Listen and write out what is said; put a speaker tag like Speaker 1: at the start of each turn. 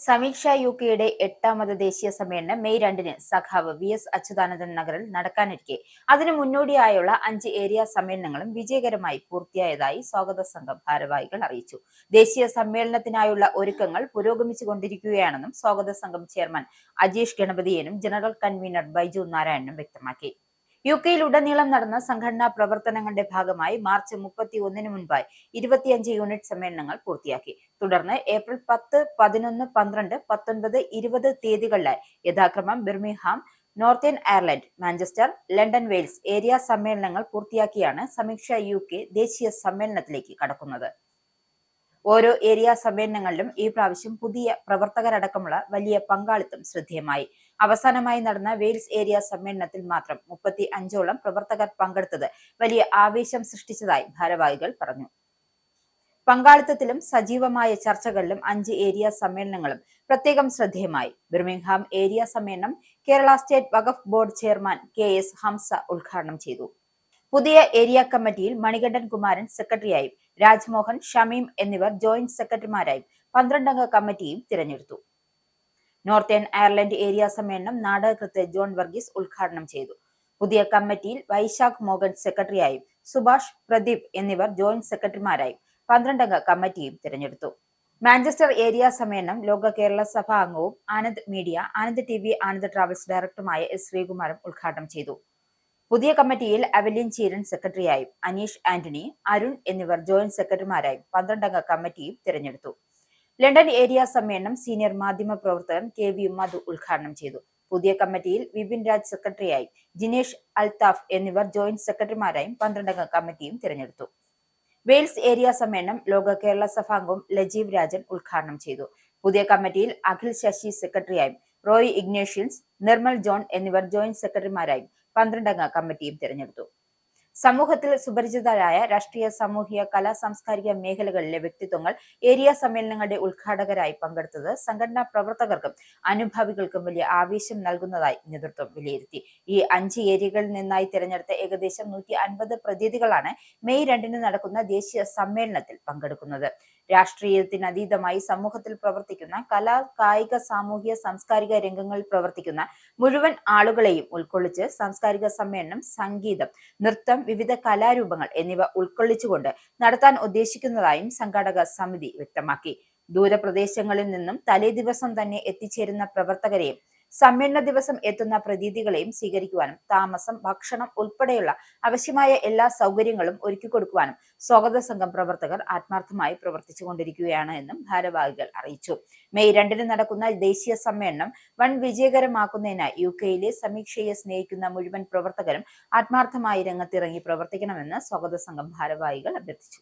Speaker 1: സമീക്ഷ യുകെയുടെ 8ാമത് ദേശീയ സമ്മേളനം മെയ് 2-ന് സഖാവ് വി.എസ്. അച്യുതാനന്ദൻ നഗറിൽ നടക്കാനിരിക്കെ അതിനു മുന്നോടിയായുള്ള 5 ഏരിയ സമ്മേളനങ്ങളും വിജയകരമായി പൂർത്തിയായതായി സ്വാഗത സംഘം ഭാരവാഹികൾ അറിയിച്ചു. ദേശീയ സമ്മേളനത്തിനായുള്ള ഒരുക്കങ്ങൾ പുരോഗമിച്ചുകൊണ്ടിരിക്കുകയാണെന്നും സ്വാഗത സംഘം ചെയർമാൻ അജീഷ് ഗണപതിയനും ജനറൽ കൺവീനർ ബൈജു നാരായണനും വ്യക്തമാക്കി. യുകെയിലുടനീളം നടന്ന സംഘടനാ പ്രവർത്തനങ്ങളുടെ ഭാഗമായി മാർച്ച് 31-ന് മുൻപായി 25 യൂണിറ്റ് സമ്മേളനങ്ങൾ പൂർത്തിയാക്കി. തുടർന്ന് ഏപ്രിൽ 10, 11, 12, 19, 20 തീയതികളിലായി യഥാക്രമം Birmingham, northern Ireland, Manchester, London, Wales area സമ്മേളനങ്ങൾ പൂർത്തിയാക്കിയാണ് സമീക്ഷ യുകെ ദേശീയ സമ്മേളനത്തിലേക്ക് കടക്കുന്നത്. ഓരോ ഏരിയ സമ്മേളനങ്ങളിലും ഈ പ്രാവശ്യം പുതിയ പ്രവർത്തകരടക്കമുള്ള വലിയ പങ്കാളിത്തം ശ്രദ്ധേയമായി. അവസാനമായി നടന്ന വെയിൽസ് ഏരിയ സമ്മേളനത്തിൽ മാത്രം 35ഓളം പ്രവർത്തകർ പങ്കെടുത്തത് വലിയ ആവേശം സൃഷ്ടിച്ചതായി ഭാരവാഹികൾ പറഞ്ഞു. പങ്കാളിത്തത്തിലും സജീവമായ ചർച്ചകളിലും 5 ഏരിയ സമ്മേളനങ്ങളും പ്രത്യേകം ശ്രദ്ധേയമായി. ബിർമിംഗ്ഹാം ഏരിയ സമ്മേളനം കേരള സ്റ്റേറ്റ് വഖഫ് ബോർഡ് ചെയർമാൻ KS ഹംസ ഉദ്ഘാടനം ചെയ്തു. പുതിയ ഏരിയ കമ്മിറ്റിയിൽ മണികണ്ഠൻ കുമാരൻ സെക്രട്ടറിയായും രാജ്മോഹൻ, ഷമീം എന്നിവർ ജോയിന്റ് സെക്രട്ടറിമാരായും 12-അംഗ കമ്മിറ്റിയും തിരഞ്ഞെടുത്തു. നോർത്തേൺ അയർലൻഡ് ഏരിയ സമ്മേളനം നാടകകൃത്ത് ജോൺ വർഗീസ് ഉദ്ഘാടനം ചെയ്തു. പുതിയ കമ്മിറ്റിയിൽ വൈശാഖ് മോഹൻ സെക്രട്ടറിയായും സുഭാഷ്, പ്രദീപ് എന്നിവർ ജോയിന്റ് സെക്രട്ടറിമാരായും 12-അംഗ കമ്മിറ്റിയും തിരഞ്ഞെടുത്തു. മാഞ്ചസ്റ്റർ ഏരിയ സമ്മേളനം ലോക കേരള സഭ അംഗവും Anand media, Anand TV, Anand travels ഡയറക്ടറുമായ S. ശ്രീകുമാരൻ ഉദ്ഘാടനം ചെയ്തു. പുതിയ കമ്മിറ്റിയിൽ അവലിൻ ചീരൻ സെക്രട്ടറിയായും അനീഷ് ആന്റണി, അരുൺ എന്നിവർ ജോയിന്റ് സെക്രട്ടറിമാരായും 12-അംഗ കമ്മിറ്റിയും തിരഞ്ഞെടുത്തു. ലണ്ടൻ ഏരിയ സമ്മേളനം സീനിയർ മാധ്യമ പ്രവർത്തകൻ KV മധു ഉദ്ഘാടനം ചെയ്തു. പുതിയ കമ്മിറ്റിയിൽ വിപിൻ രാജ് സെക്രട്ടറിയായും ജിനേഷ് അൽത്താഫ് എന്നിവർ ജോയിന്റ് സെക്രട്ടറിമാരായും 12-അംഗ കമ്മിറ്റിയും തിരഞ്ഞെടുത്തു. വെയിൽസ് ഏരിയ സമ്മേളനം ലോക കേരള സഭാംഗവും ലജീവ് രാജൻ ഉദ്ഘാടനം ചെയ്തു. പുതിയ കമ്മിറ്റിയിൽ അഖിൽ ശശി സെക്രട്ടറിയായും റോയ് ഇഗ്നേഷ്യൻസ്, നിർമ്മൽ ജോൺ എന്നിവർ ജോയിന്റ് സെക്രട്ടറിമാരായും 12-അംഗ കമ്മിറ്റിയും തിരഞ്ഞെടുത്തു. സമൂഹത്തിൽ സുപരിചിതരായ രാഷ്ട്രീയ, സാമൂഹിക, കലാ, സാംസ്കാരിക മേഖലകളിലെ വ്യക്തിത്വങ്ങൾ ഏരിയ സമ്മേളനങ്ങളുടെ ഉദ്ഘാടകരായി പങ്കെടുത്തത് സംഘടനാ പ്രവർത്തകർക്കും അനുഭാവികൾക്കും വലിയ ആവേശം നൽകുന്നതായി നേതൃത്വം വിലയിരുത്തി. ഈ 5 ഏരിയകളിൽ നിന്നായി തിരഞ്ഞെടുത്ത ഏകദേശം 150 പ്രതിനിധികളാണ് മെയ് 2-ന് നടക്കുന്ന ദേശീയ സമ്മേളനത്തിൽ പങ്കെടുക്കുന്നത്. രാഷ്ട്രീയത്തിനതീതമായി സമൂഹത്തിൽ പ്രവർത്തിക്കുന്ന കലാ, കായിക, സാമൂഹിക, സാംസ്കാരിക രംഗങ്ങളിൽ പ്രവർത്തിക്കുന്ന മുഴുവൻ ആളുകളെയും ഉൾക്കൊള്ളിച്ച് സാംസ്കാരിക സമ്മേളനം സംഗീതം, നൃത്തം, വിവിധ കലാരൂപങ്ങൾ എന്നിവ ഉൾക്കൊള്ളിച്ചുകൊണ്ട് നടത്താൻ ഉദ്ദേശിക്കുന്നതായും സംഘാടക സമിതി വ്യക്തമാക്കി. ദൂരപ്രദേശങ്ങളിൽ നിന്നും തലേദിവസം തന്നെ എത്തിച്ചേരുന്ന പ്രവർത്തകരെയും സമ്മേളന ദിവസം എത്തുന്ന പ്രതിനിധികളെയും സ്വീകരിക്കുവാനും താമസം, ഭക്ഷണം ഉൾപ്പെടെയുള്ള ആവശ്യമായ എല്ലാ സൗകര്യങ്ങളും ഒരുക്കിക്കൊടുക്കുവാനും സ്വാഗത സംഘം പ്രവർത്തകർ ആത്മാർത്ഥമായി പ്രവർത്തിച്ചുകൊണ്ടിരിക്കുകയാണ് എന്നും ഭാരവാഹികൾ അറിയിച്ചു. മെയ് 2-ന് നടക്കുന്ന ദേശീയ സമ്മേളനം വൻ വിജയകരമാക്കുന്നതിനായി യുകെയിലെ സമീക്ഷയെ സ്നേഹിക്കുന്ന മുഴുവൻ പ്രവർത്തകരും ആത്മാർത്ഥമായി രംഗത്തിറങ്ങി പ്രവർത്തിക്കണമെന്ന് സ്വാഗത സംഘം ഭാരവാഹികൾ അഭ്യർത്ഥിച്ചു.